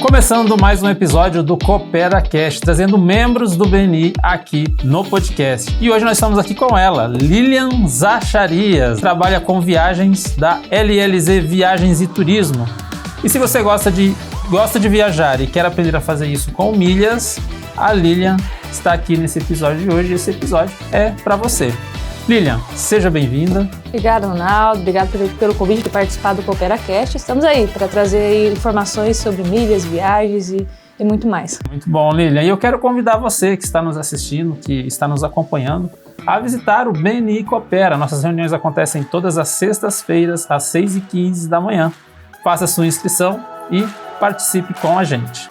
Começando mais um episódio do CooperaCast, trazendo membros do BNI aqui no podcast. E hoje nós estamos aqui com ela, Lilian Zacharias, trabalha com viagens da LLZ Viagens e Turismo. E se você gosta de viajar e quer aprender a fazer isso com milhas, a Lilian está aqui nesse episódio de hoje e esse episódio é para você. Lilian, seja bem-vinda. Obrigada, Ronaldo. Obrigado pelo convite de participar do CooperaCast. Estamos aí para trazer informações sobre milhas, viagens e muito mais. Muito bom, Lilian. E eu quero convidar você que está nos assistindo, que está nos acompanhando, a visitar o BNI Coopera. Nossas reuniões acontecem todas as sextas-feiras, às 6h15 da manhã. Faça sua inscrição e participe com a gente.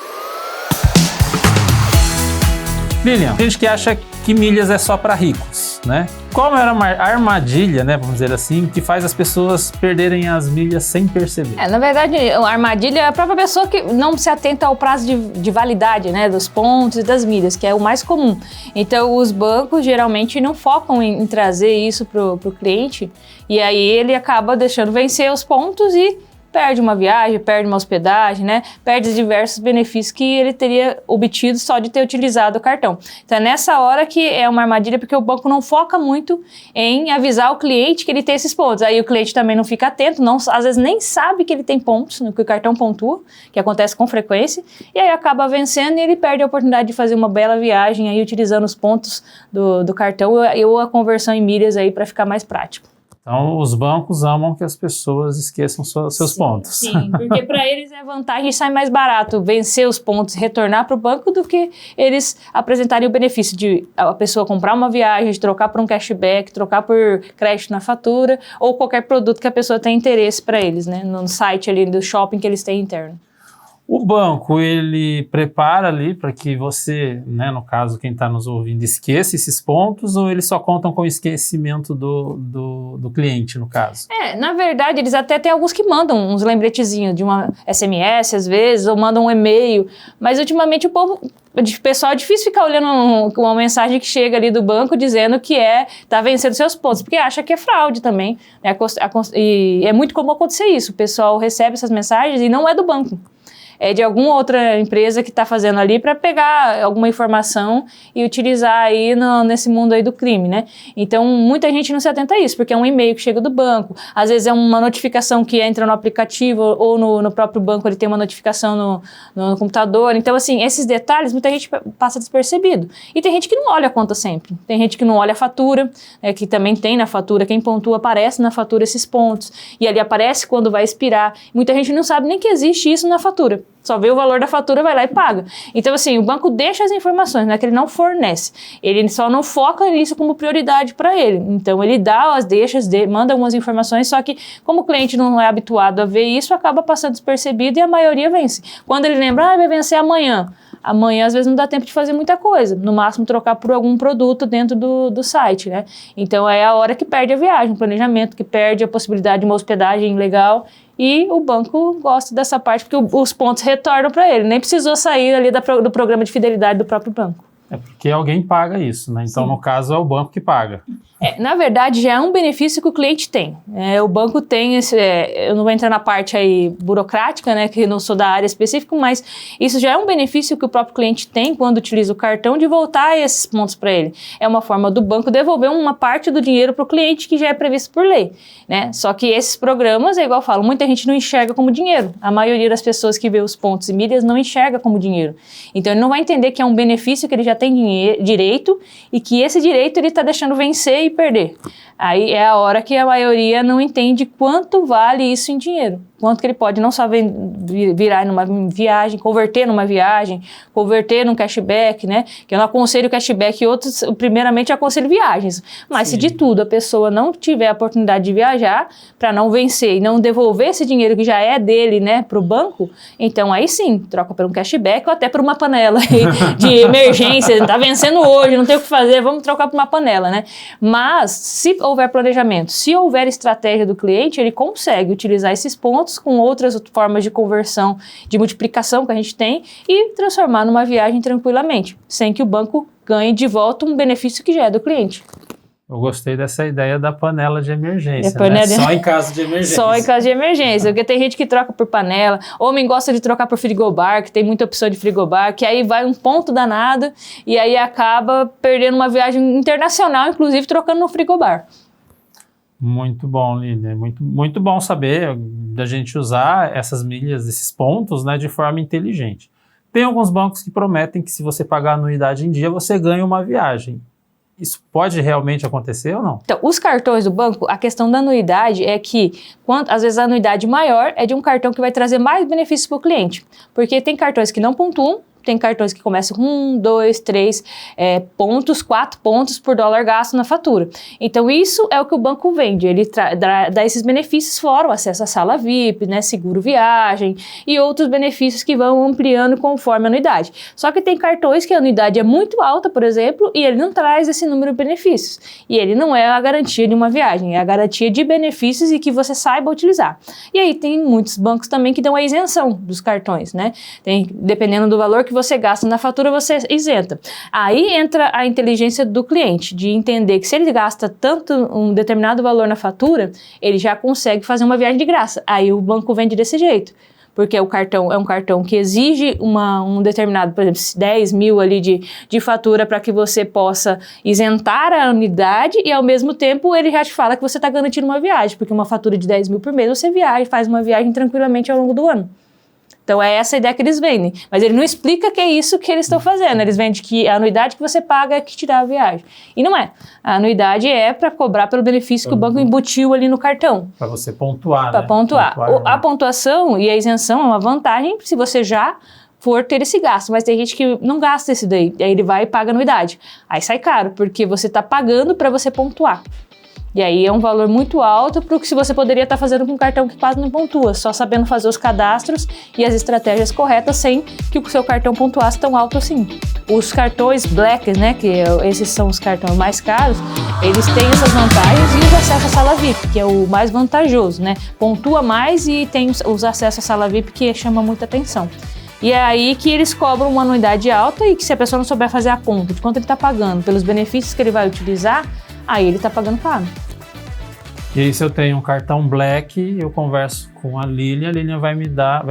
Lilian, tem gente que acha que milhas é só para ricos, né? Qual era a armadilha, né, vamos dizer assim, que faz as pessoas perderem as milhas sem perceber? Na verdade, a armadilha é a própria pessoa que não se atenta ao prazo de validade, né, dos pontos e das milhas, que é o mais comum. Então, os bancos geralmente não focam em trazer isso pro cliente, e aí ele acaba deixando vencer os pontos e perde uma viagem, perde uma hospedagem, né? Perde diversos benefícios que ele teria obtido só de ter utilizado o cartão. Então é nessa hora que é uma armadilha, porque o banco não foca muito em avisar o cliente que ele tem esses pontos. Aí o cliente também não fica atento, às vezes nem sabe que ele tem pontos, que o cartão pontua, que acontece com frequência, e aí acaba vencendo e ele perde a oportunidade de fazer uma bela viagem aí utilizando os pontos do cartão ou a conversão em milhas aí para ficar mais prático. Então, os bancos amam que as pessoas esqueçam seus pontos. Sim, porque para eles é vantagem e sai mais barato vencer os pontos e retornar para o banco do que eles apresentarem o benefício de a pessoa comprar uma viagem, de trocar por um cashback, trocar por crédito na fatura ou qualquer produto que a pessoa tenha interesse para eles, né, no site ali do shopping que eles têm interno. O banco, ele prepara ali para que você, né, no caso, quem está nos ouvindo, esqueça esses pontos ou eles só contam com o esquecimento do cliente, no caso? Na verdade, eles até têm alguns que mandam uns lembretezinhos de uma SMS, às vezes, ou mandam um e-mail, mas ultimamente o pessoal é difícil ficar olhando uma mensagem que chega ali do banco dizendo que tá vencendo seus pontos, porque acha que é fraude também, né? E é muito comum acontecer isso, o pessoal recebe essas mensagens e não é do banco. É de alguma outra empresa que está fazendo ali para pegar alguma informação e utilizar aí nesse mundo aí do crime, né? Então, muita gente não se atenta a isso, porque é um e-mail que chega do banco, às vezes é uma notificação que entra no aplicativo ou no próprio banco, ele tem uma notificação no computador. Então, assim, esses detalhes, muita gente passa despercebido. E tem gente que não olha a conta sempre. Tem gente que não olha a fatura, que também tem na fatura, quem pontua aparece na fatura esses pontos, e ali aparece quando vai expirar. Muita gente não sabe nem que existe isso na fatura. Só vê o valor da fatura, vai lá e paga. Então, assim, o banco deixa as informações, não é que ele não fornece. Ele só não foca nisso como prioridade para ele. Então, ele dá as deixas, manda algumas informações, só que como o cliente não é habituado a ver isso, acaba passando despercebido e a maioria vence. Quando ele lembra, vai vencer amanhã. Amanhã, às vezes, não dá tempo de fazer muita coisa. No máximo, trocar por algum produto dentro do site, né? Então, é a hora que perde a viagem, o planejamento, que perde a possibilidade de uma hospedagem legal. E o banco gosta dessa parte, porque os pontos retornam para ele. Nem precisou sair ali do programa de fidelidade do próprio banco. É porque alguém paga isso, né? Então, no caso, é o banco que paga. Na verdade, já é um benefício que o cliente tem. O banco tem esse... eu não vou entrar na parte aí burocrática, né? Que não sou da área específica, mas isso já é um benefício que o próprio cliente tem quando utiliza o cartão de voltar esses pontos para ele. É uma forma do banco devolver uma parte do dinheiro para o cliente que já é previsto por lei, né? Só que esses programas, é igual eu falo, muita gente não enxerga como dinheiro. A maioria das pessoas que vê os pontos e milhas não enxerga como dinheiro. Então, ele não vai entender que é um benefício que ele já tem direito e que esse direito ele está deixando vencer e perder. Aí é a hora que a maioria não entende quanto vale isso em dinheiro. Quanto que ele pode não só virar numa viagem, converter numa viagem, converter num cashback, né? Que eu não aconselho cashback e outros, primeiramente eu aconselho viagens. Mas se de tudo a pessoa não tiver a oportunidade de viajar, para não vencer e não devolver esse dinheiro que já é dele, né, para o banco, então aí sim, troca por um cashback ou até por uma panela de emergência. Tá vencendo hoje, não tem o que fazer, vamos trocar por uma panela, né? Mas se houver planejamento, se houver estratégia do cliente, ele consegue utilizar esses pontos com outras formas de conversão, de multiplicação que a gente tem e transformar numa viagem tranquilamente, sem que o banco ganhe de volta um benefício que já é do cliente. Eu gostei dessa ideia da panela de emergência, panela né? Só em caso de emergência. Só em caso de emergência, porque tem gente que troca por panela, homem gosta de trocar por frigobar, que tem muita opção de frigobar, que aí vai um ponto danado e aí acaba perdendo uma viagem internacional, inclusive trocando no frigobar. Muito bom, Lília. Muito bom saber da gente usar essas milhas, esses pontos, né, de forma inteligente. Tem alguns bancos que prometem que se você pagar a anuidade em dia, você ganha uma viagem. Isso pode realmente acontecer ou não? Então, os cartões do banco, a questão da anuidade é que, às vezes, a anuidade maior é de um cartão que vai trazer mais benefícios para o cliente. Porque tem cartões que não pontuam, tem cartões que começam com 1, 2, 3 pontos, 4 pontos por dólar gasto na fatura. Então, isso é o que o banco vende. Ele dá esses benefícios fora, o acesso à sala VIP, né, seguro viagem e outros benefícios que vão ampliando conforme a anuidade. Só que tem cartões que a anuidade é muito alta, por exemplo, e ele não traz esse número de benefícios. E ele não é a garantia de uma viagem, é a garantia de benefícios e que você saiba utilizar. E aí tem muitos bancos também que dão a isenção dos cartões, né? Dependendo do valor que você gasta na fatura, você isenta. Aí entra a inteligência do cliente, de entender que se ele gasta tanto um determinado valor na fatura, ele já consegue fazer uma viagem de graça. Aí o banco vende desse jeito. Porque o cartão é um cartão que exige um determinado, por exemplo, 10 mil ali de fatura para que você possa isentar a anuidade e, ao mesmo tempo, ele já te fala que você está garantindo uma viagem, porque uma fatura de 10 mil por mês você faz uma viagem tranquilamente ao longo do ano. Então, é essa a ideia que eles vendem. Mas ele não explica que é isso que eles estão fazendo. Eles vendem que a anuidade que você paga é que te dá a viagem. E não é. A anuidade é para cobrar pelo benefício que o banco embutiu ali no cartão. Para você pontuar, Para né? pontuar. A pontuação e a isenção é uma vantagem se você já for ter esse gasto. Mas tem gente que não gasta esse daí. Aí ele vai e paga a anuidade. Aí sai caro, porque você está pagando para você pontuar. E aí é um valor muito alto para o que você poderia estar fazendo com um cartão que quase não pontua, só sabendo fazer os cadastros e as estratégias corretas sem que o seu cartão pontuasse tão alto assim. Os cartões Black, né, que esses são os cartões mais caros, eles têm essas vantagens e os acessos à sala VIP, que é o mais vantajoso, né? Pontua mais e tem os acessos à sala VIP que chama muita atenção. E é aí que eles cobram uma anuidade alta e que se a pessoa não souber fazer a conta de quanto ele está pagando pelos benefícios que ele vai utilizar, aí ele está pagando caro. E aí, se eu tenho um cartão Black, eu converso com a Lilian vai me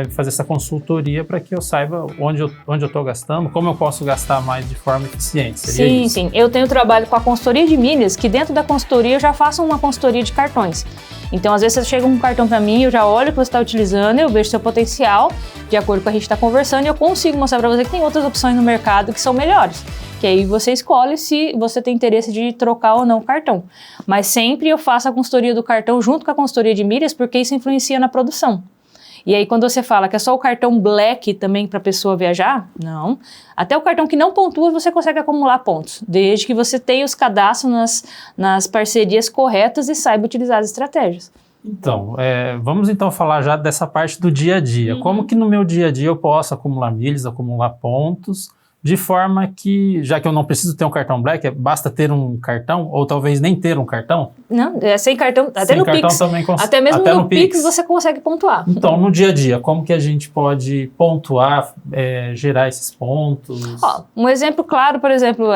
fazer essa consultoria para que eu saiba onde eu estou gastando, como eu posso gastar mais de forma eficiente. Seria isso? Sim. Eu tenho trabalho com a consultoria de milhas, que dentro da consultoria eu já faço uma consultoria de cartões. Então, às vezes, você chega com um cartão para mim, eu já olho o que você está utilizando, eu vejo seu potencial, de acordo com o que a gente está conversando, e eu consigo mostrar para você que tem outras opções no mercado que são melhores. Que aí você escolhe se você tem interesse de trocar ou não o cartão. Mas sempre eu faço a consultoria do cartão junto com a consultoria de milhas, porque isso influencia na produção. E aí, quando você fala que é só o cartão Black também para a pessoa viajar, não. Até o cartão que não pontua, você consegue acumular pontos, desde que você tenha os cadastros nas parcerias corretas e saiba utilizar as estratégias. Então, vamos então falar já dessa parte do dia a dia. Como que no meu dia a dia eu posso acumular milhas, acumular pontos, de forma que, já que eu não preciso ter um cartão Black, basta ter um cartão, ou talvez nem ter um cartão? Não, sem cartão, até sem no cartão Pix. Também até mesmo no Pix você consegue pontuar. Então, no dia a dia, como que a gente pode pontuar, gerar esses pontos? Um exemplo claro, por exemplo,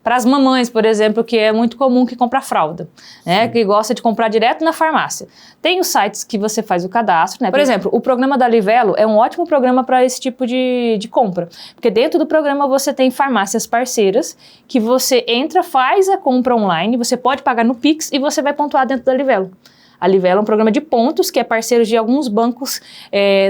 para as mamães, por exemplo, que é muito comum que compra fralda, né, que gosta de comprar direto na farmácia. Tem os sites que você faz o cadastro, né? Por exemplo, o programa da Livelo é um ótimo programa para esse tipo de compra, porque dentro do programa você tem farmácias parceiras que você entra, faz a compra online, você pode pagar no Pix e você vai pontuar dentro da Livelo. A Livelo é um programa de pontos que é parceiro de alguns bancos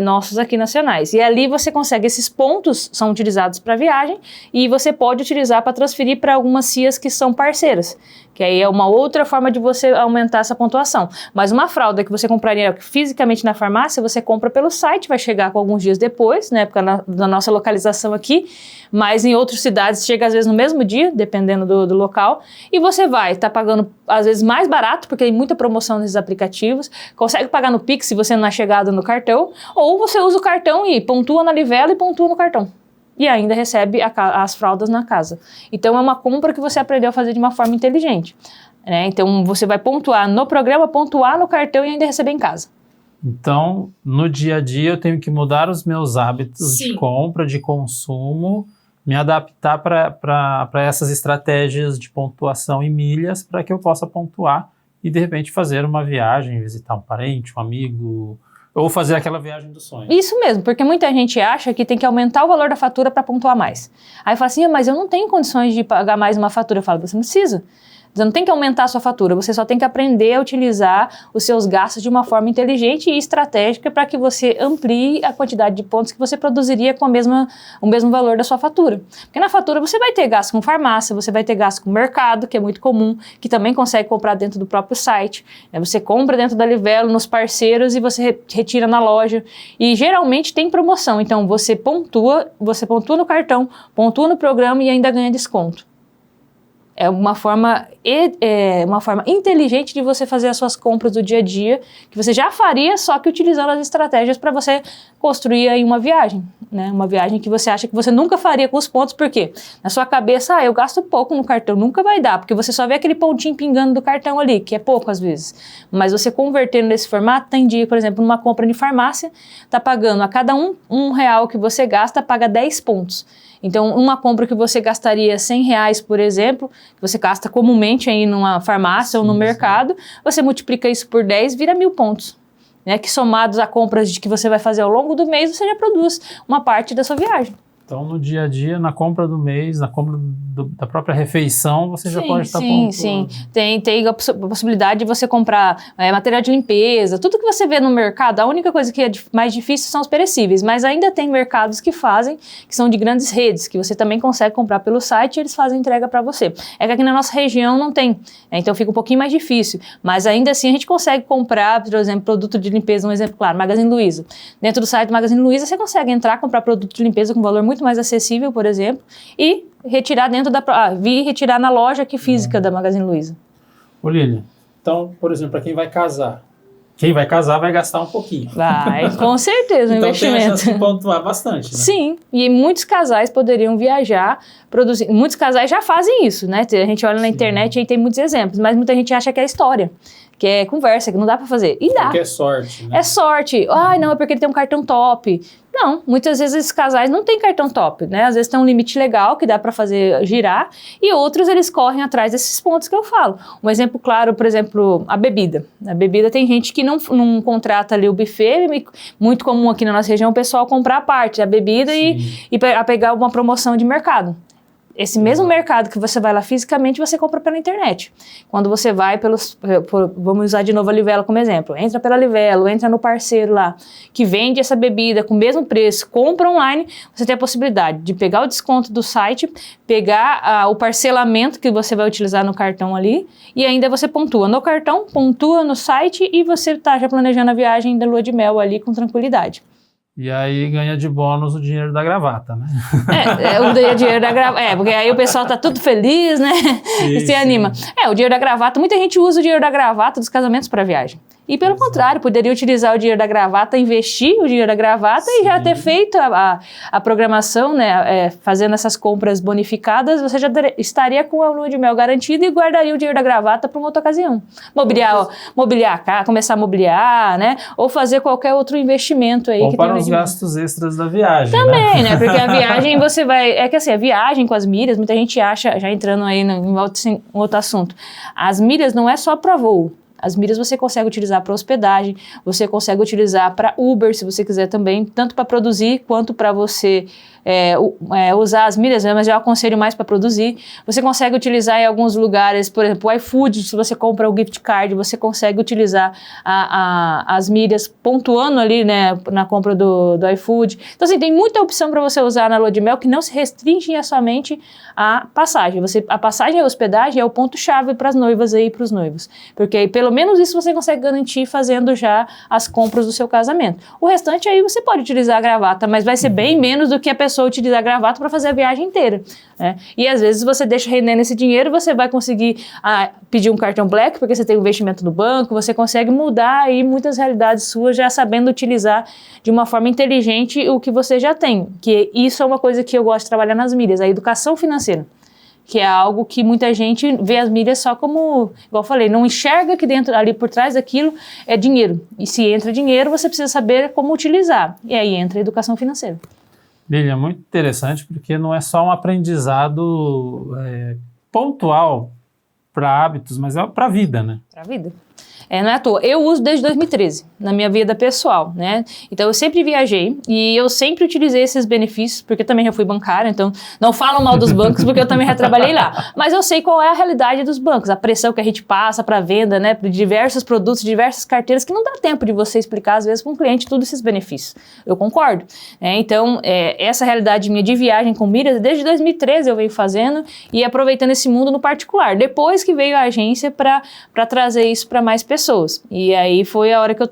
nossos aqui nacionais. E ali você consegue, esses pontos são utilizados para viagem e você pode utilizar para transferir para algumas CIAs que são parceiras, que aí é uma outra forma de você aumentar essa pontuação. Mas uma fralda que você compraria fisicamente na farmácia, você compra pelo site, vai chegar com alguns dias depois, na época da nossa localização aqui, mas em outras cidades chega às vezes no mesmo dia, dependendo do local, e você vai estar pagando às vezes mais barato, porque tem muita promoção nesses aplicativos, consegue pagar no Pix se você não é chegado no cartão, ou você usa o cartão e pontua na Livelo e pontua no cartão. E ainda recebe as fraldas na casa. Então, é uma compra que você aprendeu a fazer de uma forma inteligente, né? Então, você vai pontuar no programa, pontuar no cartão e ainda receber em casa. Então, no dia a dia, eu tenho que mudar os meus hábitos Sim. de compra, de consumo, me adaptar para essas estratégias de pontuação em milhas para que eu possa pontuar e, de repente, fazer uma viagem, visitar um parente, um amigo, ou fazer aquela viagem do sonho. Isso mesmo, porque muita gente acha que tem que aumentar o valor da fatura para pontuar mais. Aí fala assim, mas eu não tenho condições de pagar mais uma fatura. Eu falo, você não precisa. Você não tem que aumentar a sua fatura, você só tem que aprender a utilizar os seus gastos de uma forma inteligente e estratégica para que você amplie a quantidade de pontos que você produziria com o mesmo valor da sua fatura. Porque na fatura você vai ter gasto com farmácia, você vai ter gasto com mercado, que é muito comum, que também consegue comprar dentro do próprio site. Você compra dentro da Livelo, nos parceiros e você retira na loja. E geralmente tem promoção, então você pontua no cartão, pontua no programa e ainda ganha desconto. É uma forma inteligente de você fazer as suas compras do dia a dia, que você já faria, só que utilizando as estratégias para você construir aí uma viagem, né? Uma viagem que você acha que você nunca faria com os pontos, porque na sua cabeça, eu gasto pouco no cartão, nunca vai dar, porque você só vê aquele pontinho pingando do cartão ali, que é pouco às vezes. Mas você convertendo nesse formato, tem dia, por exemplo, numa compra de farmácia, tá pagando a cada um real que você gasta, paga 10 pontos. Então, uma compra que você gastaria R$100, por exemplo, que você gasta comumente aí numa farmácia ou no mercado, você multiplica isso por 10, vira 1.000 pontos. Né? Que somados a compras que você vai fazer ao longo do mês, você já produz uma parte da sua viagem. Então, no dia a dia, na compra do mês, na compra da própria refeição, você já pode estar pontuando. Sim. Tem a possibilidade de você comprar material de limpeza, tudo que você vê no mercado. A única coisa que é mais difícil são os perecíveis, mas ainda tem mercados que fazem, que são de grandes redes, que você também consegue comprar pelo site e eles fazem entrega para você. É que aqui na nossa região não tem, então fica um pouquinho mais difícil, mas ainda assim a gente consegue comprar, por exemplo, produto de limpeza, um exemplo claro, Magazine Luiza. Dentro do site do Magazine Luiza você consegue entrar, comprar produto de limpeza com valor muito mais acessível, por exemplo, e retirar retirar na loja física da Magazine Luiza. Ô Lilian, então, por exemplo, para quem vai casar vai gastar um pouquinho. Vai, com certeza, um investimento. Então tem a chance de pontuar bastante, né? Sim, e muitos casais poderiam viajar, produzir. Muitos casais já fazem isso, né? A gente olha na internet e tem muitos exemplos, mas muita gente acha que é história, que é conversa, que não dá pra fazer. E dá. Porque é sorte, né? É sorte. Ai, não, é porque ele tem um cartão top. Não, muitas vezes esses casais não têm cartão top, né? Às vezes tem um limite legal que dá para fazer girar e outros eles correm atrás desses pontos que eu falo. Um exemplo claro, por exemplo, a bebida. A bebida tem gente que não contrata ali o buffet, muito comum aqui na nossa região o pessoal comprar a parte da bebida e pegar uma promoção de mercado. Esse mesmo mercado que você vai lá fisicamente, você compra pela internet. Quando você vai vamos usar de novo a Livelo como exemplo. Entra pela Livelo, entra no parceiro lá, que vende essa bebida com o mesmo preço, compra online, você tem a possibilidade de pegar o desconto do site, pegar o parcelamento que você vai utilizar no cartão ali, e ainda você pontua no cartão, pontua no site, e você está já planejando a viagem da lua de mel ali com tranquilidade. E aí ganha de bônus o dinheiro da gravata, né? O dinheiro da gravata. Porque aí o pessoal tá tudo feliz, né? E se anima. O dinheiro da gravata, muita gente usa o dinheiro da gravata dos casamentos para viagem. E pelo contrário, poderia utilizar o dinheiro da gravata, investir o dinheiro da gravata e já ter feito a programação, né? Fazendo essas compras bonificadas, você já estaria com a lua de mel garantida e guardaria o dinheiro da gravata para uma outra ocasião. Mobiliar a casa, começar a mobiliar, né? Ou fazer qualquer outro investimento aí. Ou que para tem os gastos extras da viagem. Também, né? Porque a viagem você vai... É que assim, a viagem com as milhas, muita gente acha, já entrando aí em outro assunto, as milhas não é só para voo. As milhas você consegue utilizar para hospedagem, você consegue utilizar para Uber, se você quiser também, tanto para produzir quanto para você usar as milhas, né, mas eu aconselho mais para produzir. Você consegue utilizar em alguns lugares, por exemplo, o iFood, se você compra o gift card, você consegue utilizar as milhas pontuando ali, né, na compra do iFood. Então, assim, tem muita opção para você usar na lua de mel que não se restringe somente à passagem. A passagem e a hospedagem é o ponto-chave para as noivas aí e para os noivos, porque aí, pelo menos isso você consegue garantir fazendo já as compras do seu casamento. O restante aí você pode utilizar a gravata, mas vai ser bem menos do que a pessoa utilizar a gravata para fazer a viagem inteira, né? E às vezes você deixa rendendo esse dinheiro, você vai conseguir pedir um cartão Black, porque você tem um investimento no banco, você consegue mudar aí muitas realidades suas já sabendo utilizar de uma forma inteligente o que você já tem, que isso é uma coisa que eu gosto de trabalhar nas milhas, a educação financeira, que é algo que muita gente vê as milhas só como, igual eu falei, não enxerga que dentro, ali por trás daquilo é dinheiro. E se entra dinheiro, você precisa saber como utilizar. E aí entra a educação financeira. Lilian, muito interessante, porque não é só um aprendizado pontual para hábitos, mas é para a vida, né? Para a vida. Não é à toa. Eu uso desde 2013, na minha vida pessoal, né? Então, eu sempre viajei e eu sempre utilizei esses benefícios, porque eu também já fui bancária, então não falam mal dos bancos, porque eu também já trabalhei lá. Mas eu sei qual é a realidade dos bancos, a pressão que a gente passa para venda, né? De diversos produtos, diversas carteiras, que não dá tempo de você explicar, às vezes, para um cliente todos esses benefícios. Eu concordo. Então, essa realidade minha de viagem com milhas, desde 2013 eu venho fazendo e aproveitando esse mundo no particular. Depois que veio a agência para trazer isso para mais pessoas. E aí foi a hora que eu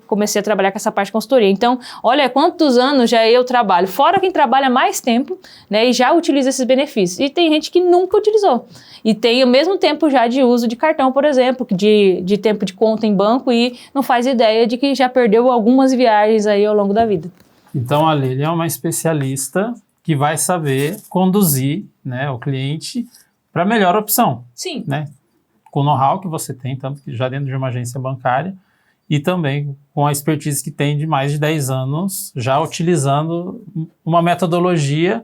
comecei a trabalhar com essa parte de consultoria. Então, olha quantos anos já eu trabalho, fora quem trabalha mais tempo, né, e já utiliza esses benefícios. E tem gente que nunca utilizou. E tem o mesmo tempo já de uso de cartão, por exemplo, de tempo de conta em banco e não faz ideia de que já perdeu algumas viagens aí ao longo da vida. Então, a Lilian é uma especialista que vai saber conduzir, né, o cliente para a melhor opção. Sim. Né? Com o know-how que você tem, tanto que já dentro de uma agência bancária, e também com a expertise que tem de mais de 10 anos, já utilizando uma metodologia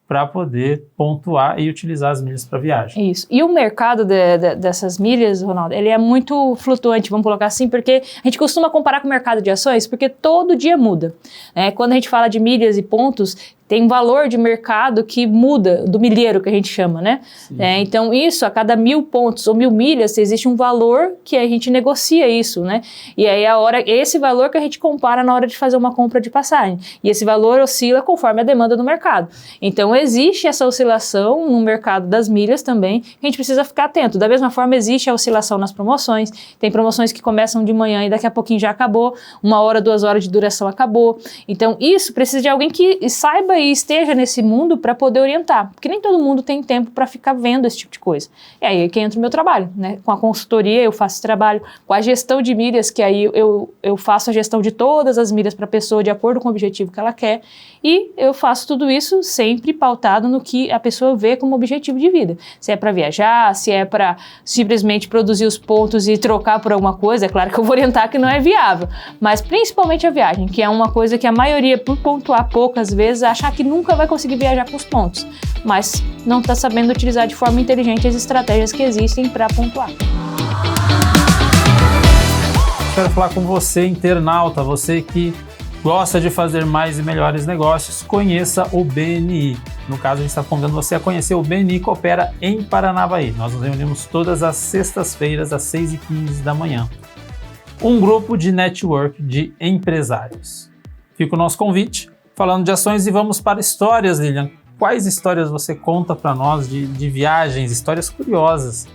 para poder pontuar e utilizar as milhas para viagem. Isso. E o mercado dessas milhas, Ronaldo, ele é muito flutuante, vamos colocar assim, porque a gente costuma comparar com o mercado de ações, porque todo dia muda. Quando a gente fala de milhas e pontos, tem um valor de mercado que muda, do milheiro que a gente chama, né? Então, isso, a cada 1.000 pontos ou 1.000 milhas, existe um valor que a gente negocia isso, né? E aí, esse valor que a gente compara na hora de fazer uma compra de passagem. E esse valor oscila conforme a demanda do mercado. Então, existe essa oscilação no mercado das milhas também, que a gente precisa ficar atento. Da mesma forma, existe a oscilação nas promoções. Tem promoções que começam de manhã e daqui a pouquinho já acabou. 1 hora, 2 horas de duração acabou. Então, isso precisa de alguém que saiba e esteja nesse mundo para poder orientar, porque nem todo mundo tem tempo para ficar vendo esse tipo de coisa. E aí é que entra o meu trabalho, né? Com a consultoria eu faço esse trabalho, com a gestão de milhas, que aí eu faço a gestão de todas as milhas para a pessoa de acordo com o objetivo que ela quer, e eu faço tudo isso sempre pautado no que a pessoa vê como objetivo de vida. Se é para viajar, se é para simplesmente produzir os pontos e trocar por alguma coisa, é claro que eu vou orientar que não é viável, mas principalmente a viagem, que é uma coisa que a maioria, por pontuar poucas vezes, acha que nunca vai conseguir viajar com os pontos, mas não está sabendo utilizar de forma inteligente as estratégias que existem para pontuar. Quero falar com você, internauta, você que gosta de fazer mais e melhores negócios, conheça o BNI. No caso, a gente está convidando você a conhecer o BNI Coopera em Paranavaí. Nós nos reunimos todas as sextas-feiras, às 6h15 da manhã. Um grupo de network de empresários. Fica o nosso convite, falando de ações, e vamos para histórias, Lilian. Quais histórias você conta para nós de viagens, histórias curiosas,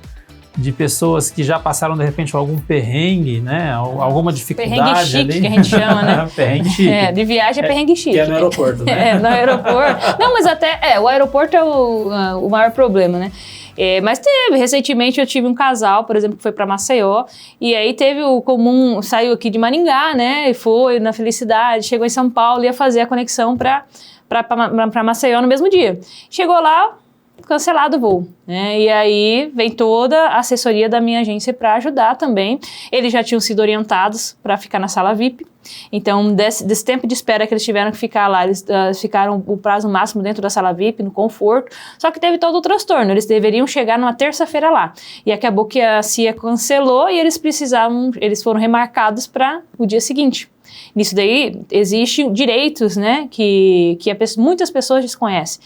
de pessoas que já passaram, de repente, algum perrengue, né? Alguma dificuldade perrengue chique, ali. Que a gente chama, né? Perrengue chique. De viagem é perrengue chique. Que é no aeroporto, né? No aeroporto. Não, mas até, o aeroporto é o maior problema, né? Mas recentemente eu tive um casal, por exemplo, que foi para Maceió, e aí teve o comum, saiu aqui de Maringá, né? E foi na felicidade, chegou em São Paulo, ia fazer a conexão para Maceió no mesmo dia. Chegou lá, cancelado o voo, né? E aí vem toda a assessoria da minha agência para ajudar também. Eles já tinham sido orientados para ficar na sala VIP. Então, desse tempo de espera que eles tiveram que ficar lá, eles ficaram o prazo máximo dentro da sala VIP, no conforto, só que teve todo o transtorno, eles deveriam chegar numa terça-feira lá, e acabou que a CIA cancelou e eles foram remarcados para o dia seguinte. Nisso daí, existem direitos, né, que muitas pessoas desconhecem,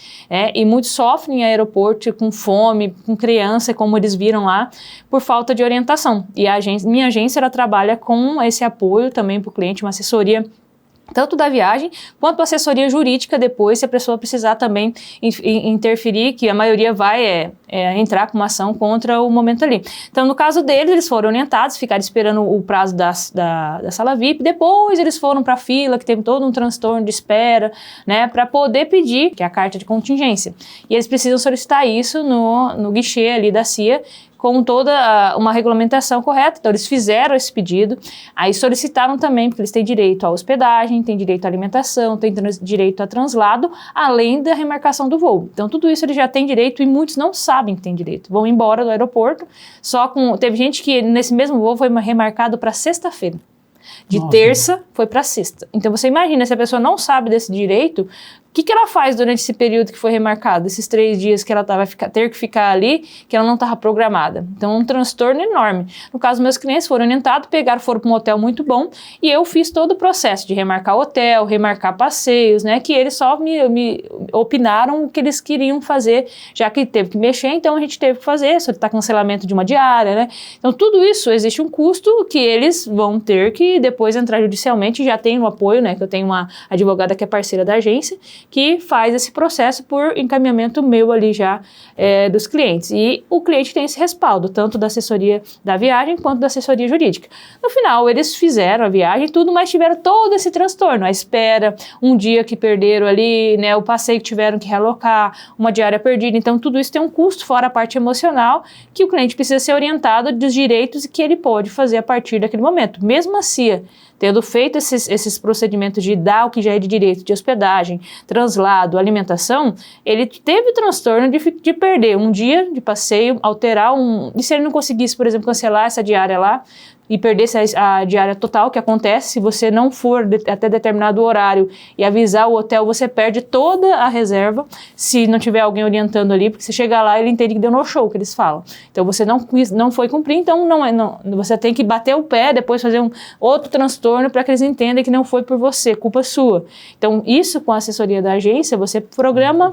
e muitos sofrem em aeroporto com fome, com criança, como eles viram lá, por falta de orientação. E minha agência, ela trabalha com esse apoio também para o cliente, uma assessoria tanto da viagem, quanto a assessoria jurídica depois, se a pessoa precisar também interferir, que a maioria vai entrar com uma ação contra o momento ali. Então, no caso deles, eles foram orientados, ficaram esperando o prazo da sala VIP, depois eles foram para a fila, que teve todo um transtorno de espera, né, para poder pedir, que é a carta de contingência. E eles precisam solicitar isso no guichê ali da CIA, com toda uma regulamentação correta. Então, eles fizeram esse pedido, aí solicitaram também, porque eles têm direito à hospedagem, têm direito à alimentação, têm direito a translado, além da remarcação do voo. Então, tudo isso eles já têm direito e muitos não sabem que têm direito. Vão embora do aeroporto, teve gente que nesse mesmo voo foi remarcado para sexta-feira. De terça foi para sexta. Então, você imagina, se a pessoa não sabe desse direito, que ela faz durante esse período que foi remarcado, esses 3 dias que ela vai ter que ficar ali, que ela não estava programada? Então, é um transtorno enorme. No caso, meus clientes foram orientados, foram para um hotel muito bom, e eu fiz todo o processo de remarcar hotel, remarcar passeios, né, que eles só me opinaram o que eles queriam fazer, já que teve que mexer, então a gente teve que fazer, solicitar cancelamento de uma diária, né? Então, tudo isso, existe um custo que eles vão ter que depois entrar judicialmente, já tem o apoio, né, que eu tenho uma advogada que é parceira da agência, que faz esse processo por encaminhamento meu ali já dos clientes. E o cliente tem esse respaldo, tanto da assessoria da viagem quanto da assessoria jurídica. No final, eles fizeram a viagem e tudo, mas tiveram todo esse transtorno, a espera, um dia que perderam ali, né, o passeio que tiveram que realocar, uma diária perdida. Então, tudo isso tem um custo, fora a parte emocional, que o cliente precisa ser orientado dos direitos que ele pode fazer a partir daquele momento. Mesmo assim, tendo feito esses procedimentos de dar o que já é de direito de hospedagem, translado, alimentação, ele teve o transtorno de perder um dia de passeio, alterar e se ele não conseguisse, por exemplo, cancelar essa diária lá, e perdesse a diária total, que acontece, se você não for até determinado horário e avisar o hotel, você perde toda a reserva, se não tiver alguém orientando ali, porque você chegar lá, ele entende que deu no show, que eles falam. Então, você não foi cumprir, então você tem que bater o pé, depois fazer outro transtorno para que eles entendam que não foi por você, culpa sua. Então, isso com a assessoria da agência, você programa,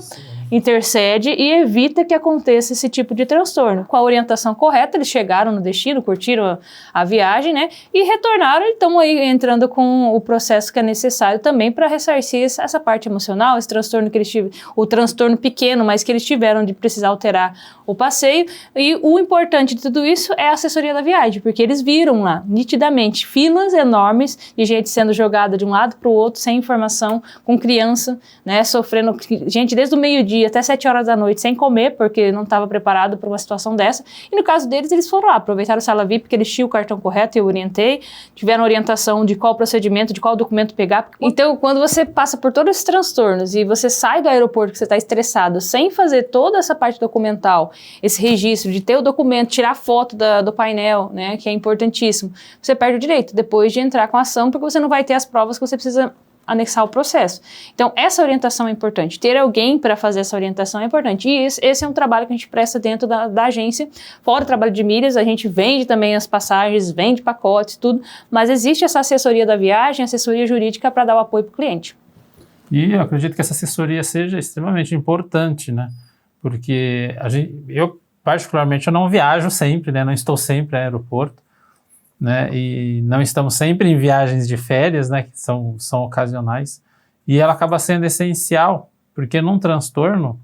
intercede e evita que aconteça esse tipo de transtorno. Com a orientação correta, eles chegaram no destino, curtiram a viagem, né, e retornaram e estão aí entrando com o processo que é necessário também para ressarcir essa parte emocional, esse transtorno que eles tiveram, o transtorno pequeno, mas que eles tiveram de precisar alterar o passeio. E o importante de tudo isso é a assessoria da viagem, porque eles viram lá, nitidamente, filas enormes de gente sendo jogada de um lado para o outro, sem informação, com criança, né, sofrendo, gente desde o meio-dia até 7 horas da noite sem comer, porque não estava preparado para uma situação dessa. E no caso deles, eles foram lá, aproveitaram o sala VIP, porque eles tinham o cartão correto, eu orientei, tiveram orientação de qual procedimento, de qual documento pegar. Então, quando você passa por todos esses transtornos e você sai do aeroporto que você está estressado, sem fazer toda essa parte documental, esse registro de ter o documento, tirar foto do painel, né, que é importantíssimo, você perde o direito depois de entrar com a ação, porque você não vai ter as provas que você precisa anexar o processo. Então, essa orientação é importante. Ter alguém para fazer essa orientação é importante. E esse é um trabalho que a gente presta dentro da agência. Fora o trabalho de milhas, a gente vende também as passagens, vende pacotes, tudo. Mas existe essa assessoria da viagem, assessoria jurídica para dar o apoio para o cliente. E eu acredito que essa assessoria seja extremamente importante, né? Porque eu, particularmente, eu não viajo sempre, né? Não estou sempre no aeroporto, né, e não estamos sempre em viagens de férias, né, que são ocasionais, e ela acaba sendo essencial, porque num transtorno,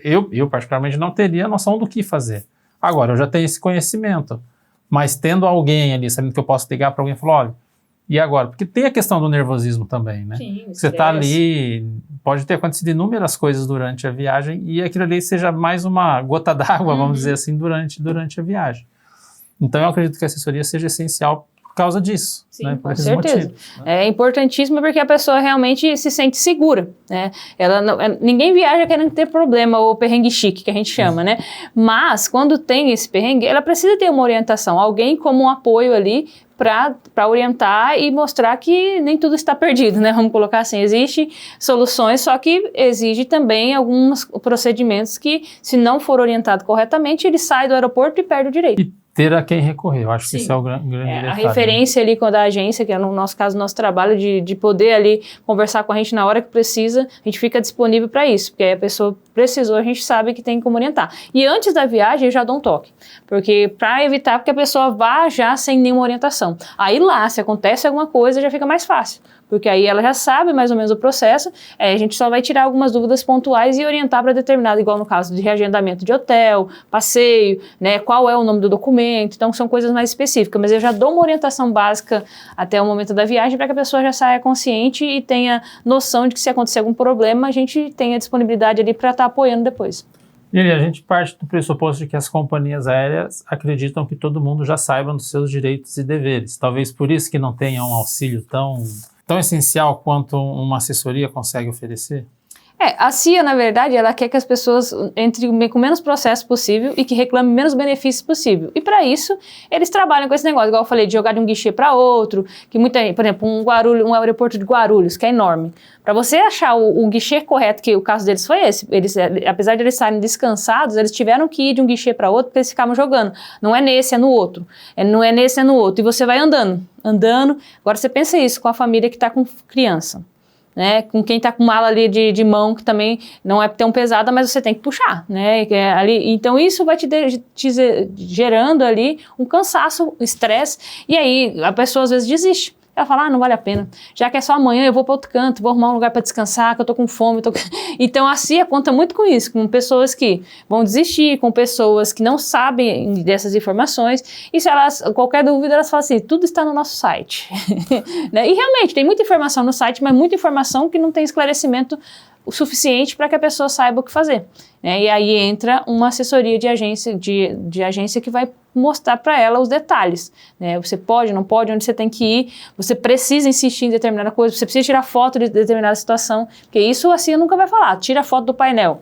eu particularmente não teria noção do que fazer. Agora, eu já tenho esse conhecimento, mas tendo alguém ali, sabendo que eu posso ligar para alguém e falar, olha, e agora? Porque tem a questão do nervosismo também, né? Sim, você está ali, pode ter acontecido inúmeras coisas durante a viagem, e aquilo ali seja mais uma gota d'água, vamos dizer assim, durante a viagem. Então, eu acredito que a assessoria seja essencial por causa disso. Sim, né? Por esses motivos, né? É importantíssimo porque a pessoa realmente se sente segura, né? Ninguém viaja querendo ter problema ou perrengue chique, que a gente chama, né? Mas, quando tem esse perrengue, ela precisa ter uma orientação, alguém como um apoio ali para orientar e mostrar que nem tudo está perdido, né? Vamos colocar assim, existem soluções, só que exige também alguns procedimentos que, se não for orientado corretamente, ele sai do aeroporto e perde o direito. E ter a quem recorrer, eu acho que isso é o grande detalhe. A referência ali da agência, que é no nosso caso, nosso trabalho de poder ali conversar com a gente na hora que precisa, a gente fica disponível para isso, porque aí a pessoa precisou, a gente sabe que tem como orientar. E antes da viagem eu já dou um toque, porque para evitar que a pessoa vá já sem nenhuma orientação. Aí lá, se acontece alguma coisa, já fica mais fácil, porque aí ela já sabe mais ou menos o processo, a gente só vai tirar algumas dúvidas pontuais e orientar para determinado, igual no caso de reagendamento de hotel, passeio, né, qual é o nome do documento, então são coisas mais específicas, mas eu já dou uma orientação básica até o momento da viagem para que a pessoa já saia consciente e tenha noção de que se acontecer algum problema, a gente tenha disponibilidade ali para estar apoiando depois. E a gente parte do pressuposto de que as companhias aéreas acreditam que todo mundo já saiba dos seus direitos e deveres. Talvez por isso que não tenha um auxílio tão essencial quanto uma assessoria consegue oferecer? A CIA, na verdade, ela quer que as pessoas entrem com menos processo possível e que reclamem menos benefícios possível. E para isso, eles trabalham com esse negócio, igual eu falei, de jogar de um guichê para outro, que por exemplo, um aeroporto de Guarulhos, que é enorme. Para você achar o guichê correto, que o caso deles foi esse, apesar de eles estarem descansados, eles tiveram que ir de um guichê para outro porque eles ficavam jogando. Não é nesse, é no outro. Não é nesse, é no outro. E você vai andando. Agora você pensa isso com a família que está com criança. Né, com quem está com mala ali de mão, que também não é tão pesada, mas você tem que puxar, né, então isso vai te gerando ali um cansaço, estresse, e aí a pessoa às vezes desiste. Ela fala, não vale a pena, já que é só amanhã eu vou para outro canto, vou arrumar um lugar para descansar, que eu tô com fome. Então a CIA conta muito com isso, com pessoas que vão desistir, com pessoas que não sabem dessas informações, e se elas, qualquer dúvida, elas falam assim, tudo está no nosso site. Né? E realmente, tem muita informação no site, mas muita informação que não tem esclarecimento o suficiente para que a pessoa saiba o que fazer. Né? E aí entra uma assessoria de agência que vai mostrar para ela os detalhes. Né? Você pode, não pode, onde você tem que ir, você precisa insistir em determinada coisa, você precisa tirar foto de determinada situação, porque isso a CIA nunca vai falar. Tira foto do painel,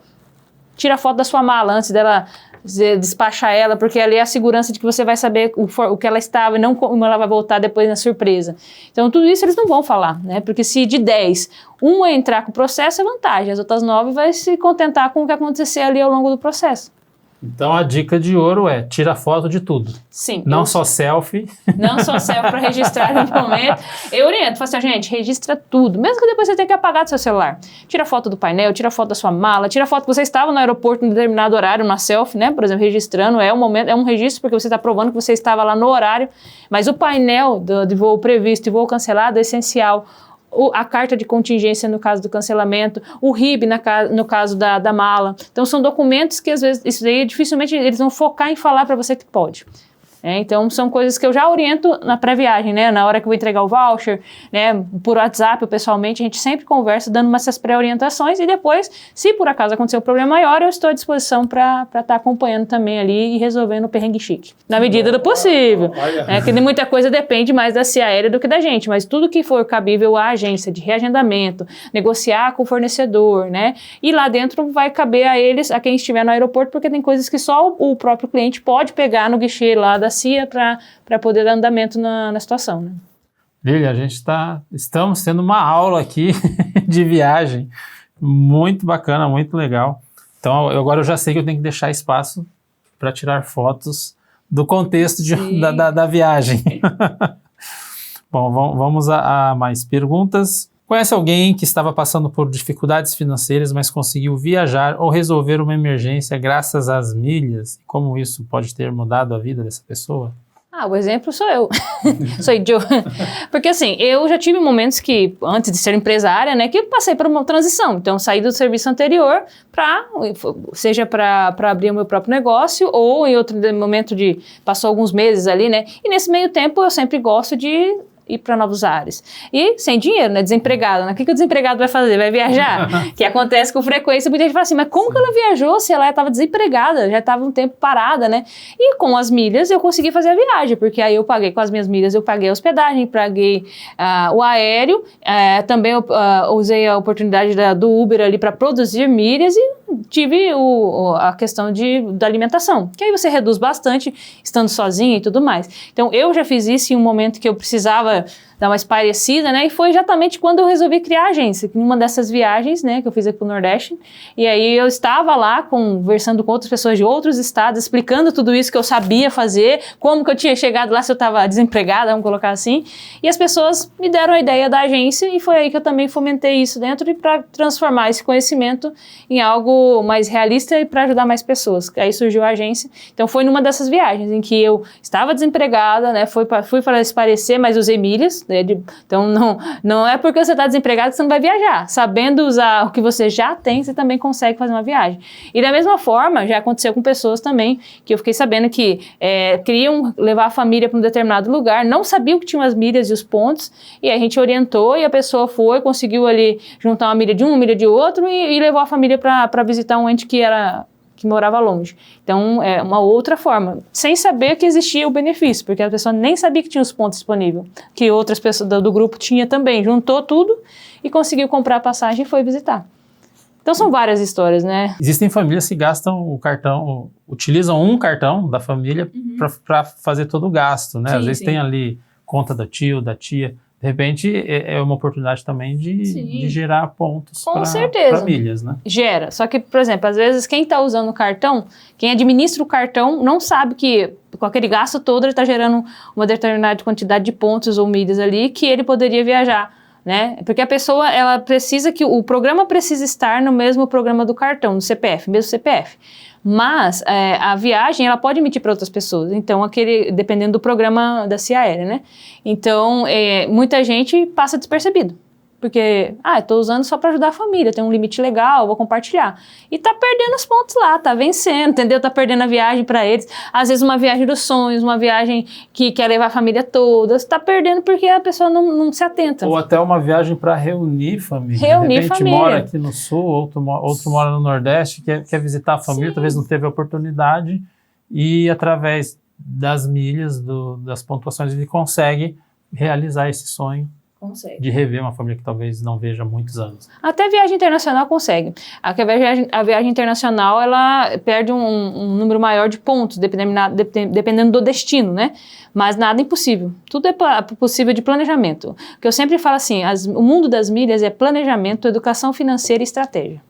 tira foto da sua mala antes dela despachar ela, porque ali é a segurança de que você vai saber o que ela estava e não como ela vai voltar depois na surpresa. Então tudo isso eles não vão falar, né? Porque se de 10, uma entrar com o processo é vantagem, as outras 9 vai se contentar com o que acontecer ali ao longo do processo. Então a dica de ouro é tira foto de tudo. Sim. Não só selfie. Não só selfie para registrar no momento. Eu oriento, falo assim, gente, registra tudo. Mesmo que depois você tenha que apagar do seu celular. Tira foto do painel, tira foto da sua mala, tira foto que você estava no aeroporto em determinado horário, uma selfie, né? Por exemplo, registrando, é um registro porque você está provando que você estava lá no horário. Mas o painel de voo previsto e voo cancelado é essencial. A carta de contingência no caso do cancelamento, o RIB no caso da mala. Então são documentos que às vezes, isso daí dificilmente eles vão focar em falar para você que pode. Então são coisas que eu já oriento na pré-viagem, né? Na hora que eu vou entregar o voucher, né? Por WhatsApp ou pessoalmente, a gente sempre conversa dando essas pré-orientações e depois, se por acaso acontecer um problema maior, eu estou à disposição para estar acompanhando também ali e resolvendo o perrengue chique. Na medida do possível. Que muita coisa depende mais da CIA Aérea do que da gente, mas tudo que for cabível à agência de reagendamento, negociar com o fornecedor, né? E lá dentro vai caber a eles, a quem estiver no aeroporto, porque tem coisas que só o próprio cliente pode pegar no guichê lá da CIA para poder dar andamento na situação. Né? Lília, estamos tendo uma aula aqui de viagem muito bacana, muito legal. Então agora eu já sei que eu tenho que deixar espaço para tirar fotos do contexto da viagem. Bom, vamos a mais perguntas. Conhece alguém que estava passando por dificuldades financeiras, mas conseguiu viajar ou resolver uma emergência graças às milhas? Como isso pode ter mudado a vida dessa pessoa? O exemplo sou eu. Sou eu. Porque assim, eu já tive momentos que, antes de ser empresária, né, que eu passei por uma transição. Então, saí do serviço anterior seja para abrir o meu próprio negócio ou em outro momento passou alguns meses ali, né? E nesse meio tempo eu sempre gosto de ir para novos ares. E sem dinheiro, né? Desempregado. Né? O que o desempregado vai fazer? Vai viajar? Que acontece com frequência. Muita gente fala assim, mas como que ela viajou se ela estava desempregada? Já estava um tempo parada, né? E com as milhas eu consegui fazer a viagem, porque aí eu paguei com as minhas milhas, eu paguei a hospedagem, paguei o aéreo, também eu usei a oportunidade do Uber ali para produzir milhas e tive a questão da alimentação, que aí você reduz bastante estando sozinha e tudo mais. Então eu já fiz isso em um momento que eu precisava dar uma espairecida, né? E foi exatamente quando eu resolvi criar a agência, em uma dessas viagens, né, que eu fiz aqui pro Nordeste. E aí eu estava lá conversando com outras pessoas de outros estados, explicando tudo isso que eu sabia fazer, como que eu tinha chegado lá se eu estava desempregada, vamos colocar assim. E as pessoas me deram a ideia da agência e foi aí que eu também fomentei isso dentro e para transformar esse conhecimento em algo mais realista e para ajudar mais pessoas. Aí surgiu a agência. Então foi numa dessas viagens em que eu estava desempregada, né? Fui para espairecer, mas usei milhas. Então não é porque você está desempregado que você não vai viajar. Sabendo usar o que você já tem, você também consegue fazer uma viagem. E da mesma forma, já aconteceu com pessoas também, que eu fiquei sabendo que queriam levar a família para um determinado lugar, não sabiam que tinham as milhas e os pontos, e a gente orientou e a pessoa conseguiu ali juntar uma milha de um, uma milha de outro e levou a família para visitar um ente que morava longe. Então, é uma outra forma, sem saber que existia o benefício, porque a pessoa nem sabia que tinha os pontos disponíveis, que outras pessoas do grupo tinha também, juntou tudo e conseguiu comprar a passagem e foi visitar. Então são várias histórias, né? Existem famílias que gastam o cartão, utilizam um cartão da família para fazer todo o gasto, né? Sim, Às vezes sim. tem ali conta do tio, da tia. De repente é uma oportunidade também de gerar pontos Com para certeza. famílias, né? Gera. Só que, por exemplo, às vezes quem está usando o cartão, quem administra o cartão, não sabe que com aquele gasto todo ele está gerando uma determinada quantidade de pontos ou milhas ali que ele poderia viajar, né? Porque a pessoa, ela precisa que o programa precisa estar no mesmo programa do cartão, no CPF, mesmo CPF. Mas a viagem, ela pode emitir para outras pessoas. Então, dependendo do programa da CIA Aérea, né? Então, muita gente passa despercebido. Porque, estou usando só para ajudar a família, tem um limite legal, vou compartilhar. E tá perdendo os pontos lá, tá vencendo, entendeu? Tá perdendo a viagem para eles. Às vezes uma viagem dos sonhos, uma viagem que quer levar a família toda, tá perdendo porque a pessoa não se atenta. Ou até uma viagem para reunir família. Reunir de repente família. Mora aqui no Sul, outro mora no Nordeste, quer visitar a família, Sim. talvez não teve a oportunidade, e através das milhas, das pontuações, ele consegue realizar esse sonho. Consegue. De rever uma família que talvez não veja há muitos anos. Até viagem internacional consegue. A viagem internacional, ela perde um número maior de pontos, dependendo do destino, né? Mas nada impossível. Tudo é possível de planejamento. O que eu sempre falo assim, o mundo das milhas é planejamento, educação financeira e estratégia.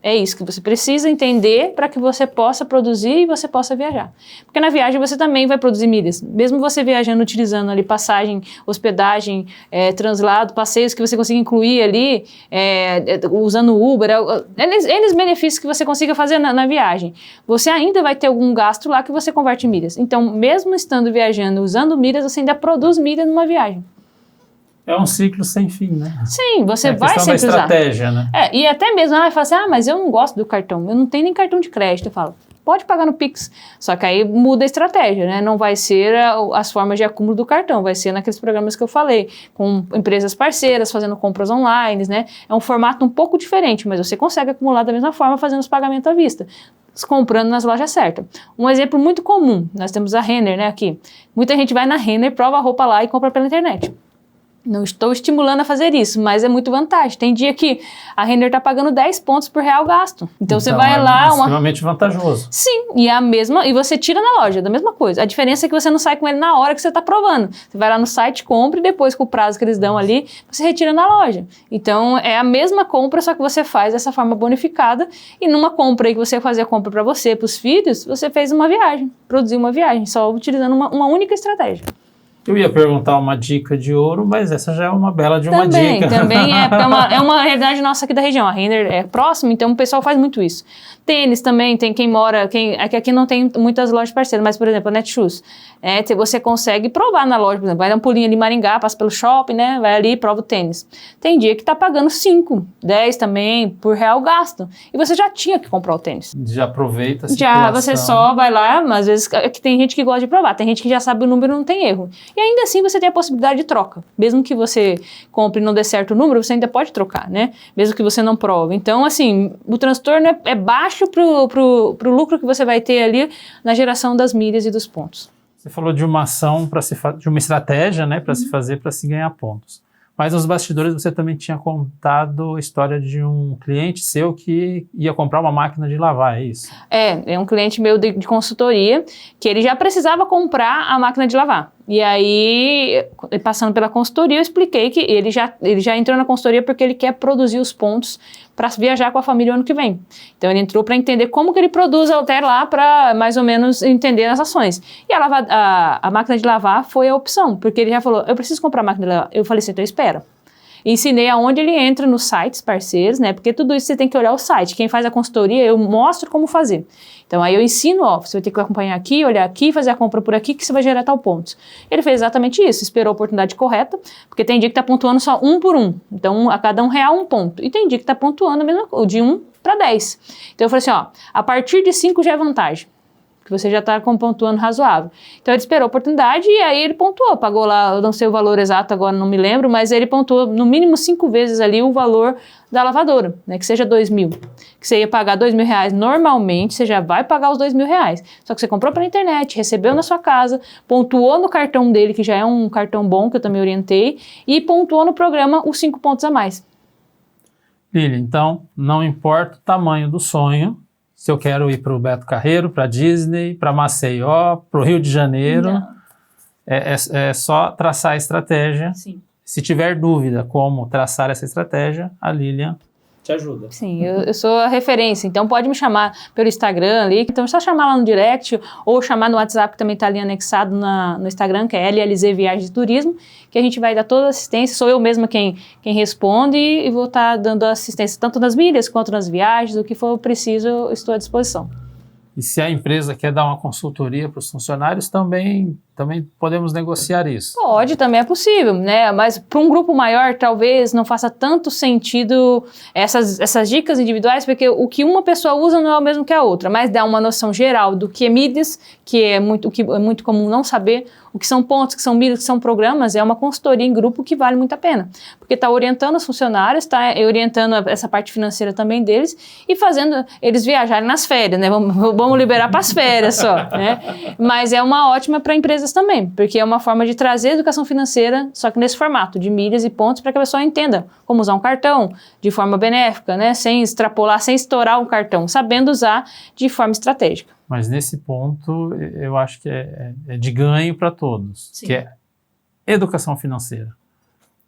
É isso que você precisa entender para que você possa produzir e você possa viajar. Porque na viagem você também vai produzir milhas. Mesmo você viajando, utilizando ali passagem, hospedagem, translado, passeios que você consiga incluir ali, usando o Uber, N benefícios que você consiga fazer na viagem. Você ainda vai ter algum gasto lá que você converte em milhas. Então, mesmo estando viajando, usando milhas, você ainda produz milhas numa viagem. É um ciclo sem fim, né? Sim, você vai sempre usar. É usar. Estratégia, né? E até mesmo, fala assim, mas eu não gosto do cartão, eu não tenho nem cartão de crédito. Eu falo, pode pagar no Pix. Só que aí muda a estratégia, né? Não vai ser as formas de acúmulo do cartão, vai ser naqueles programas que eu falei, com empresas parceiras, fazendo compras online, né? É um formato um pouco diferente, mas você consegue acumular da mesma forma fazendo os pagamentos à vista, comprando nas lojas certas. Um exemplo muito comum, nós temos a Renner, né, aqui. Muita gente vai na Renner, prova a roupa lá e compra pela internet. Não estou estimulando a fazer isso, mas é muito vantagem. Tem dia que a Renner está pagando 10 pontos por real gasto. Então você vai lá... É extremamente vantajoso. Sim, e você tira na loja, da mesma coisa. A diferença é que você não sai com ele na hora que você está provando. Você vai lá no site, compra e depois com o prazo que eles dão ali, você retira na loja. Então é a mesma compra, só que você faz dessa forma bonificada. E numa compra aí que você fazia compra para você, para os filhos, você fez uma viagem, produziu uma viagem, só utilizando uma única estratégia. Eu ia perguntar uma dica de ouro, mas essa já é uma bela de uma dica. Também é uma realidade nossa aqui da região. A Renner é próxima, então o pessoal faz muito isso. Tênis também, tem quem mora... Aqui não tem muitas lojas parceiras, mas, por exemplo, a Netshoes. Você consegue provar na loja, por exemplo, vai dar um pulinho ali em Maringá, passa pelo shopping, né? Vai ali e prova o tênis. Tem dia que tá pagando 5, 10 também por real gasto. E você já tinha que comprar o tênis. Já aproveita a situação. Já, você só vai lá, às vezes tem gente que gosta de provar, tem gente que já sabe o número e não tem erro. E ainda assim você tem a possibilidade de troca. Mesmo que você compre e não dê certo o número, você ainda pode trocar, né? Mesmo que você não prove. Então, assim, o transtorno é baixo pro lucro que você vai ter ali na geração das milhas e dos pontos. Você falou de uma ação, de uma estratégia, né, para se fazer, para se ganhar pontos. Mas nos bastidores você também tinha contado a história de um cliente seu que ia comprar uma máquina de lavar, é isso? É um cliente meu de consultoria, que ele já precisava comprar a máquina de lavar. E aí, passando pela consultoria, eu expliquei que ele já entrou na consultoria porque ele quer produzir os pontos para viajar com a família o ano que vem. Então, ele entrou para entender como que ele produz até lá para, mais ou menos, entender as ações. E a máquina de lavar foi a opção, porque ele já falou, eu preciso comprar a máquina de lavar. Eu falei assim, então espera. Ensinei aonde ele entra nos sites parceiros, né? Porque tudo isso você tem que olhar o site. Quem faz a consultoria, eu mostro como fazer. Então, aí eu ensino, você vai ter que acompanhar aqui, olhar aqui, fazer a compra por aqui, que você vai gerar tal pontos. Ele fez exatamente isso, esperou a oportunidade correta, porque tem dia que está pontuando só 1 por 1. Então, a cada R$1, 1 ponto. E tem dia que está pontuando a mesma coisa, de 1 para 10. Então, eu falei assim, a partir de 5 já é vantagem. Que você já está pontuando razoável. Então, ele esperou a oportunidade e aí ele pontuou, pagou lá, eu não sei o valor exato agora, não me lembro, mas ele pontuou no mínimo 5 vezes ali o valor da lavadora, né, que seja 2.000. Que você ia pagar R$2.000 normalmente, você já vai pagar os R$2.000. Só que você comprou pela internet, recebeu na sua casa, pontuou no cartão dele, que já é um cartão bom, que eu também orientei, e pontuou no programa os 5 pontos a mais. Lilian, então, não importa o tamanho do sonho, se eu quero ir para o Beto Carreiro, para Disney, para Maceió, para o Rio de Janeiro, é só traçar a estratégia. Sim. Se tiver dúvida como traçar essa estratégia, a Lilian te ajuda. Sim, eu sou a referência, então pode me chamar pelo Instagram ali, então é só chamar lá no direct ou chamar no WhatsApp, que também está ali anexado no Instagram, que é LLZ Viagens e Turismo, que a gente vai dar toda a assistência, sou eu mesma quem responde e vou estar dando assistência tanto nas milhas quanto nas viagens, o que for preciso eu estou à disposição. E se a empresa quer dar uma consultoria para os funcionários, também podemos negociar isso. Pode, também é possível, né? Mas para um grupo maior, talvez não faça tanto sentido essas dicas individuais, porque o que uma pessoa usa não é o mesmo que a outra, mas dá uma noção geral do que é milhas, que é muito comum não saber, o que são pontos, que são milhas, que são programas, é uma consultoria em grupo que vale muito a pena, porque está orientando os funcionários, está orientando essa parte financeira também deles e fazendo eles viajarem nas férias, né? Vamos liberar para as férias só, né? Mas é uma ótima para empresas também, porque é uma forma de trazer educação financeira, só que nesse formato de milhas e pontos, para que a pessoa entenda como usar um cartão de forma benéfica, né? Sem extrapolar, sem estourar um cartão, sabendo usar de forma estratégica. Mas nesse ponto, eu acho que é de ganho para todos, Sim. que é educação financeira.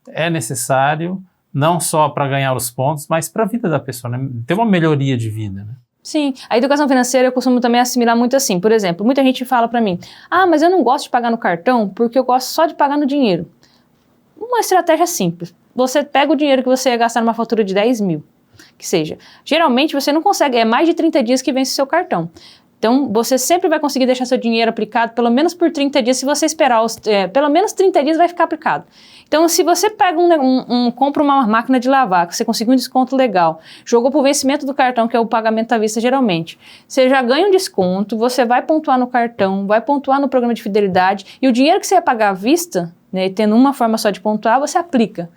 É necessário, não só para ganhar os pontos, mas para a vida da pessoa, né? Ter uma melhoria de vida, né? Sim, a educação financeira eu costumo também assimilar muito assim. Por exemplo, muita gente fala para mim, mas eu não gosto de pagar no cartão porque eu gosto só de pagar no dinheiro. Uma estratégia simples. Você pega o dinheiro que você ia gastar numa fatura de 10 mil, que seja. Geralmente você não consegue, é mais de 30 dias que vence o seu cartão. Então, você sempre vai conseguir deixar seu dinheiro aplicado pelo menos por 30 dias. Se você esperar pelo menos 30 dias, vai ficar aplicado. Então, se você pega compra uma máquina de lavar, que você conseguiu um desconto legal, jogou para o vencimento do cartão, que é o pagamento à vista geralmente, você já ganha um desconto, você vai pontuar no cartão, vai pontuar no programa de fidelidade, e o dinheiro que você ia pagar à vista, né, tendo uma forma só de pontuar, você aplica.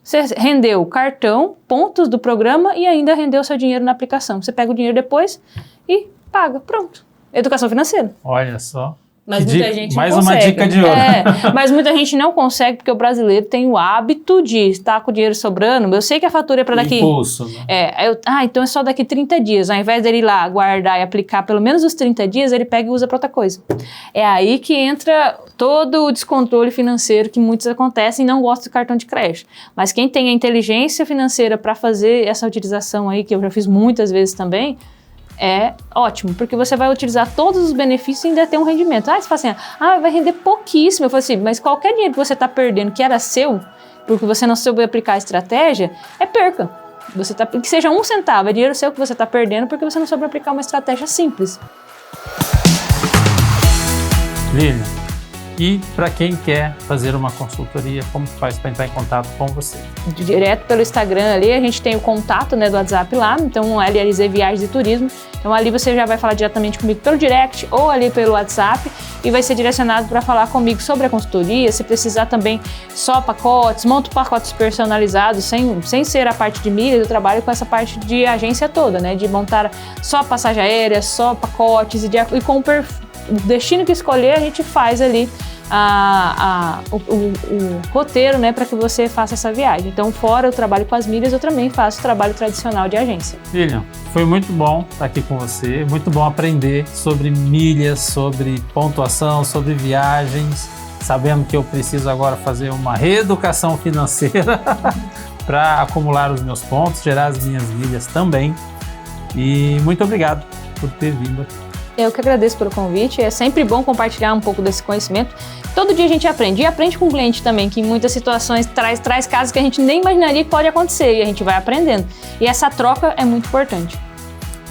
Você rendeu o cartão, pontos do programa e ainda rendeu seu dinheiro na aplicação. Você pega o dinheiro depois e paga, pronto. Educação financeira. Olha só. Mas muita gente mais não consegue. Uma dica de ouro. Mas muita gente não consegue porque o brasileiro tem o hábito de estar com o dinheiro sobrando. Eu sei que a fatura é para daqui... Impulso, né? Então é só daqui 30 dias. Ao invés dele ir lá guardar e aplicar pelo menos os 30 dias, ele pega e usa para outra coisa. É aí que entra todo o descontrole financeiro que muitos acontecem e não gostam de cartão de crédito. Mas quem tem a inteligência financeira para fazer essa utilização aí, que eu já fiz muitas vezes também, é ótimo, porque você vai utilizar todos os benefícios e ainda ter um rendimento. Você fala assim, vai render pouquíssimo. Eu falo assim, mas qualquer dinheiro que você está perdendo, que era seu, porque você não soube aplicar a estratégia, é perca. Que seja 1 centavo, é dinheiro seu que você está perdendo porque você não soube aplicar uma estratégia simples. Lilian, e para quem quer fazer uma consultoria, como faz para entrar em contato com você? Direto pelo Instagram ali, a gente tem o contato, né, do WhatsApp lá, então LLZ Viagens e Turismo. Então ali você já vai falar diretamente comigo pelo direct ou ali pelo WhatsApp e vai ser direcionado para falar comigo sobre a consultoria, se precisar também só pacotes, monto pacotes personalizados, sem ser a parte de milhas, eu trabalho com essa parte de agência toda, né, de montar só passagem aérea, só pacotes e com o destino que escolher, a gente faz ali o roteiro, né, para que você faça essa viagem. Então, fora o trabalho com as milhas, eu também faço o trabalho tradicional de agência. Lilian, foi muito bom estar aqui com você, muito bom aprender sobre milhas, sobre pontuação, sobre viagens, sabendo que eu preciso agora fazer uma reeducação financeira para acumular os meus pontos, gerar as minhas milhas também. E muito obrigado por ter vindo aqui. Eu que agradeço pelo convite, é sempre bom compartilhar um pouco desse conhecimento. Todo dia a gente aprende, e aprende com o cliente também, que em muitas situações traz casos que a gente nem imaginaria que pode acontecer, e a gente vai aprendendo. E essa troca é muito importante.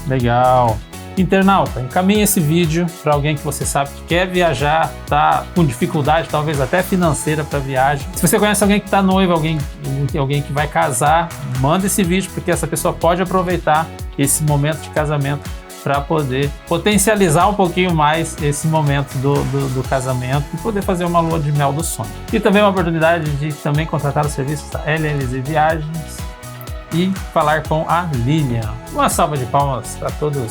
Legal. Internauta, encaminhe esse vídeo para alguém que você sabe que quer viajar, está com dificuldade, talvez até financeira para viagem. Se você conhece alguém que está noivo, alguém que vai casar, manda esse vídeo, porque essa pessoa pode aproveitar esse momento de casamento para poder potencializar um pouquinho mais esse momento do casamento e poder fazer uma lua de mel do sonho. E também uma oportunidade de também contratar os serviços da LLZ Viagens e falar com a Lilian. Uma salva de palmas para todos.